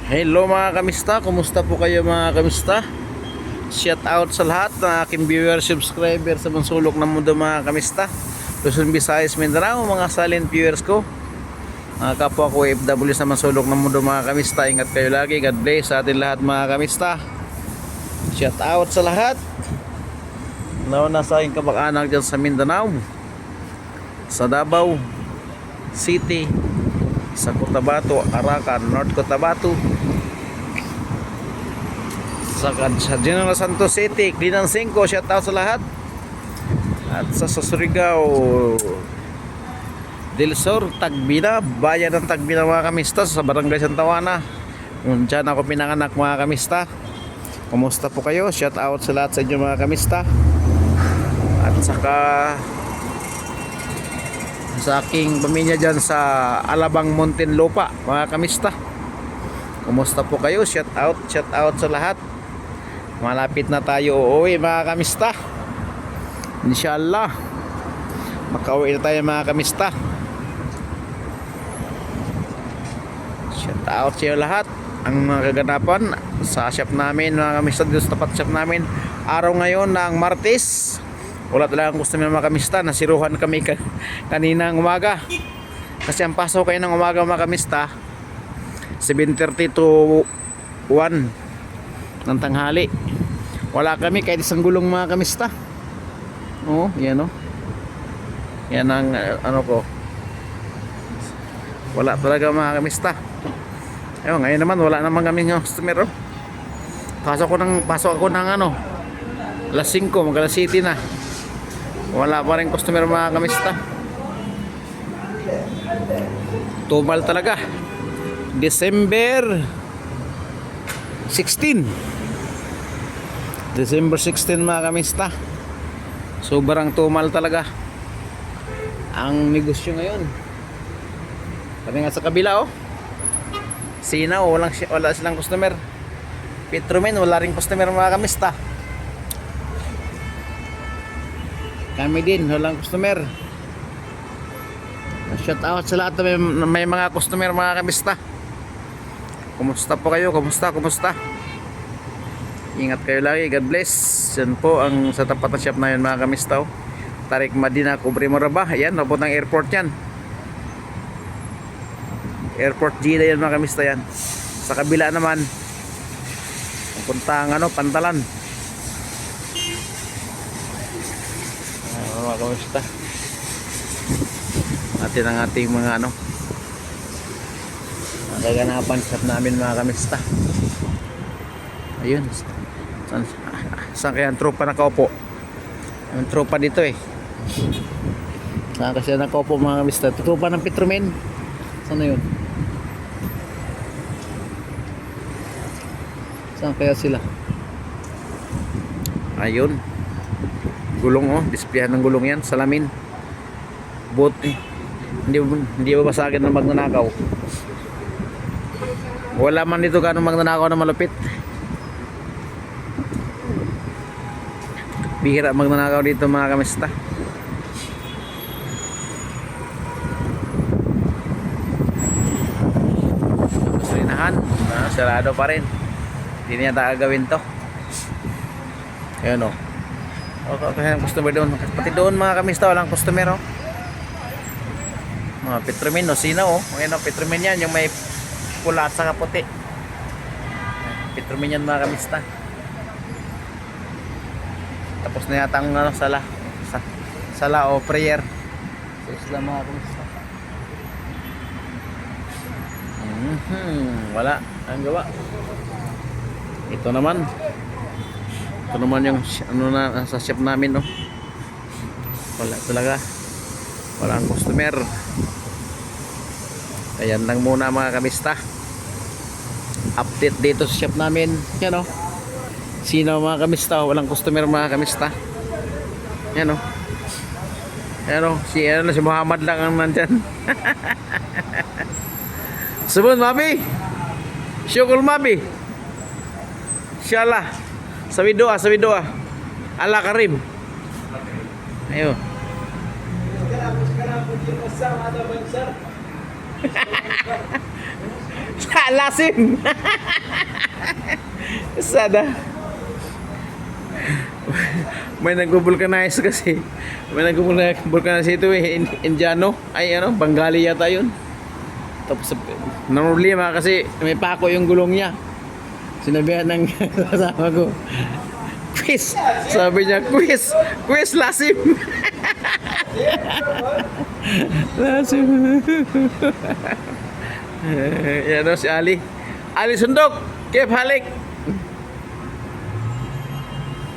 Hello mga kamista, kumusta po kayo mga kamista? Shout out sa lahat ng aking viewer, subscriber sa sulok ng mundo mga kamista, Luzon, Visayas, Mindanao, mga silent viewers ko, mga kapwa ko OFW sa sulok ng mundo mga kamista. Ingat kayo lagi, God bless sa atin lahat mga kamista. Shout out sa lahat, lalo na sa aking kabak-anak dyan sa Mindanao, sa Davao City, sa Cotabato, Arakan, North Cotabato, sa General Santos City, Clinang 5, shout out sa lahat. At sa Surigao del Sur, Tagbina, bayan ng Tagbina mga kamista, sa Barangay Santa Juana, dyan ako pinanganak mga kamista. Kumusta po kayo? Shout out sa lahat sa inyo mga kamista. At saka sa aking pamilya dyan sa Alabang, Muntinlupa mga kamista, kumusta po kayo? Shout out sa lahat. Malapit na tayo uuwi mga kamista, inshallah makauwi na tayo mga kamista. Shout out sa iyo lahat. Ang mga kaganapan sa shop namin mga kamista, dito sa tapat shop namin, araw ngayon ng Martes, wala talagang customer mga kamista. Nasiruhan kami kaninang umaga kasi ang pasok kayo ng umaga mga kamista 7:30 to 1 ng tanghali. Wala kami kahit isang gulong mga kamista. Oh, yan oh. Yan ang ano ko. Wala talaga mga kamista. Ayun, ngayon naman wala naman kaming customer oh. Pasok ako ng ano, alas 5, mag-alas 7 na. Wala pa rin customer mga kamista. Tumal talaga. December 16 mga kamista. Sobrang tumal talaga ang negosyo ngayon. Kami nga sa kabila oh, Sinaw, wala silang customer. Petromen, wala rin customer mga kamista. Kami din, walang customer. Shout out sa lahat na may mga customer mga kamista. Kumusta po kayo? Kumusta? Ingat kayo lagi, God bless. Yan po ang sa tapat na shop na yun mga kamista oh. Tarik Madina, Kubre Moraba. Yan, napot ng airport yan. Airport Jeddah yan mga kamista yan. Sa kabila naman, puntang Pantalan. Mga kamista, natin ang ating mga nagaganapan shop namin mga kamista. Ayun, saan kaya ang tropa nakaupo? Ang tropa dito eh. Saan kasi nakaupo mga kamista? Tropa ng Petromen. Saan na yun? Saan kaya sila? Ayun, gulong oh, displehan ng gulong yan, salamin, boot eh. Hindi babasagin ng magnanakaw. Wala man dito ganong magnanakaw na malupit. Bihira magnanakaw dito mga kamista. Gasolinahan, sarado pa rin. Hindi niya gagawin to. Ayan o. Okay, customer doon. Pati doon mga kamista, walang customer o. Mga Petromen o, Sinaw o. Ayan o, Petromen yan. Yung may pula at saka puti. Petromen yan mga kamista. Tapos na yata ang sala o prayer sa Islam mga kamista. Wala ang gawa. Ito naman yung sa shop namin no. Wala talaga, wala ang customer. Ayan lang muna mga kamista, update dito sa shop namin. Yan o, Sinaw mga kamista, walang customer mga kamista. Yan o, si Muhammad lang ang nandyan. Subon Mabi, syukul Mabi, inshallah. Sabi doa Allah karim. Ayo. Lasim. Sada. May nag-vulcanize kasi. May nag-vulcanize ito eh. Indiano. Ay ano, Bengali yata yun. Tapos na problema kasi may pako yung gulong niya. Sinabihan ng kasama ko, quiz. Sabi niya, quiz. Quiz, lasim. Lasim. Yan o si Ali. Ali Sundok. Kep halik.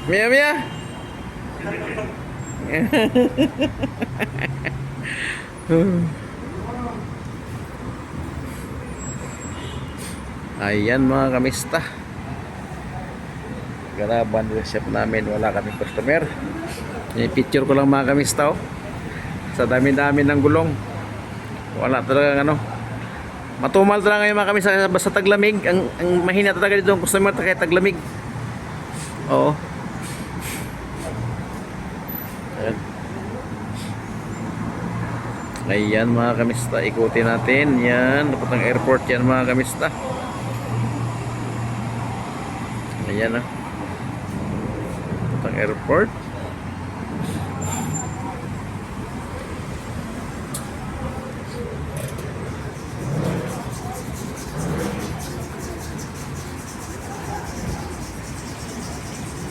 Mia Mia. Ayan mga kamista. Garaban yung shop namin, wala kaming customer. I-picture ko lang mga kamista oh. Sa dami-dami ng gulong. Wala talaga ano. Matumal talaga ngayon mga kamista basta taglamig. Ang mahina talaga dito ang customer kaya taglamig. Oo. Ayan. Ayan mga kamista, ikutin natin. Yan, dapat ang airport yan mga kamista. Ayan ah. Dapat ang airport.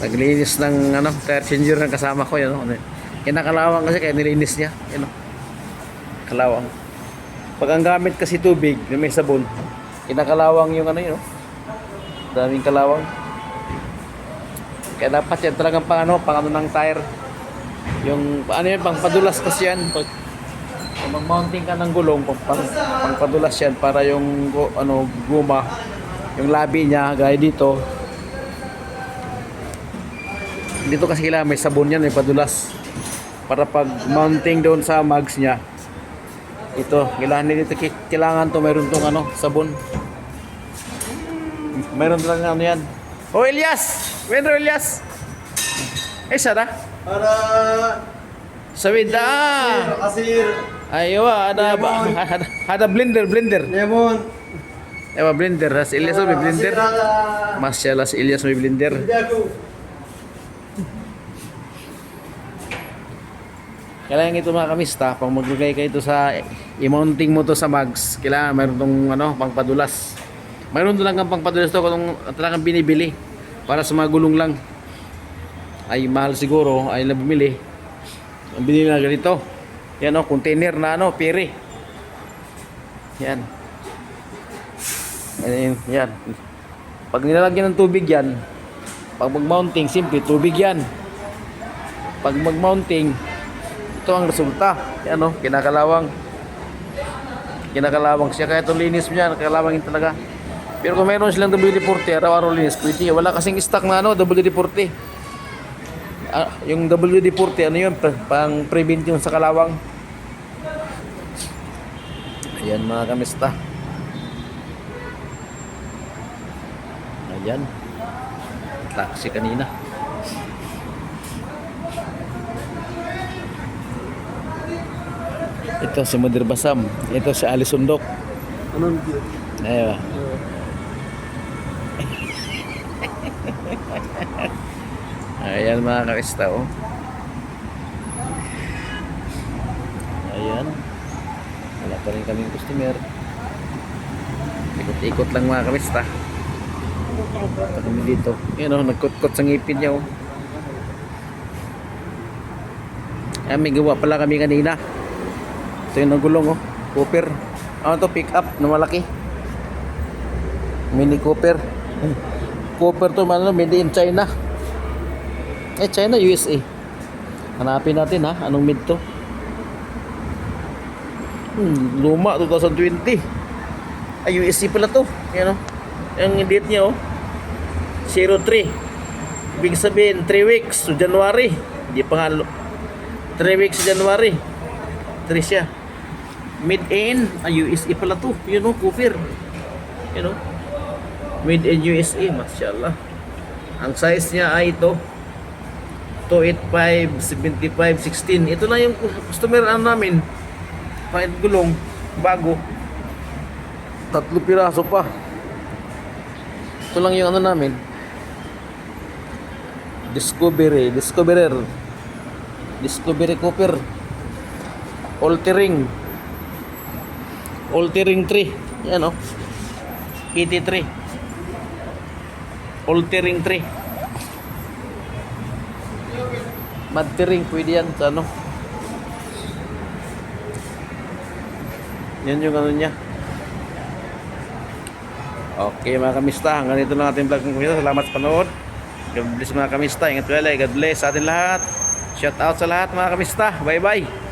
Naglinis ng ano, tire changer ng kasama ko yan. Kinakalawang kasi kaya nilinis niya. Yan, kalawang. Pag ang gamit kasi tubig na may sabon, kinakalawang yung ano yun. Daming kalawang. Kaya dapat yan talagang pang ano ng tire. Yung ano yan, pang padulas kasi yan. Pag mag-mounting ka ng gulong, pang padulas yan para yung ano, guma, yung labi niya, gaya dito. Dito kasi kailangan may sabon yan, may padulas. Para pag mounting doon sa mags niya, ito, kailangan to mayroon tong ano, sabon. Mayroon talaga ano yan. Oh Elias! Wenro Elias! Eh sada? Para Sawid kasir Ayo ada blender. lemon. Ewa blender, si Elias may blender. Masyaallah si Elias may blender. Kailangan ito mga kamista, pag maglagay kayo ito sa i-mounting mo to sa mags, kailangan mayroon tong ano, pangpadulas. Mayroon talagang pangpadulas to kung talagang binibili para sa mga gulong lang. Ay mahal siguro, ay nabili. Ang binili na ganito. Yan o, container na ano, pere. Yan. Yan. Pag nilalagyan ng tubig yan, pag mag-mounting, simple, tubig yan. Pag mag-mounting, ito ang resulta. Yan o, kinakalawang siya. Kaya itong linis mo yan, nakalawangin talaga. Pero kung meron silang WD-40, araw-araw linis, pwede. Wala kasing stock na ano, WD-40. Yung WD-40, ano yun, pang prevent yun sa kalawang. Ayan mga kamista. Ayan. Taxi kanina. Ito si Mudir Basam. Ito si Ali Sundok. Anong Ayan. Ayan mga kamista oh. Ayan. Wala pa rin kaming customer. Ikot-ikot lang mga kamista. Ito kami dito. Ayan oh, nagkot-kot sa ngipin niya oh. Ayan, may gawa pala kami kanina. Ito yung nagulong oh. Cooper. Ano to? Pick up na malaki. Mini Cooper. Cooper to man, made in China. China, USA. Hanapin natin ha, anong mid to? Luma, 2020. USA pala to. Yan o. Yung date niya o. 03. Ibig sabihin, 3 weeks to January. Hindi pa nga 3 weeks to January. 3 siya. Made in USA pala to. Yun o, Cooper. Yun o. Made in USA, mashallah. Ang size niya ay ito 285, 75, 16. Ito na yung customer namin. Pahit gulong, bago. 3 piraso pa. Ito lang yung ano namin. Discovery Cooper. Altering 3. Yan o. PT3. Altering 3. Madtering, pwede yan sa ano. Yan yung ano niya. Okay mga kamista, hanggang dito lang ating vlog ng kamista. Salamat sa panood. God bless mga kamista. Ingat kayo. God bless sa atin lahat. Shout out sa lahat mga kamista. Bye bye.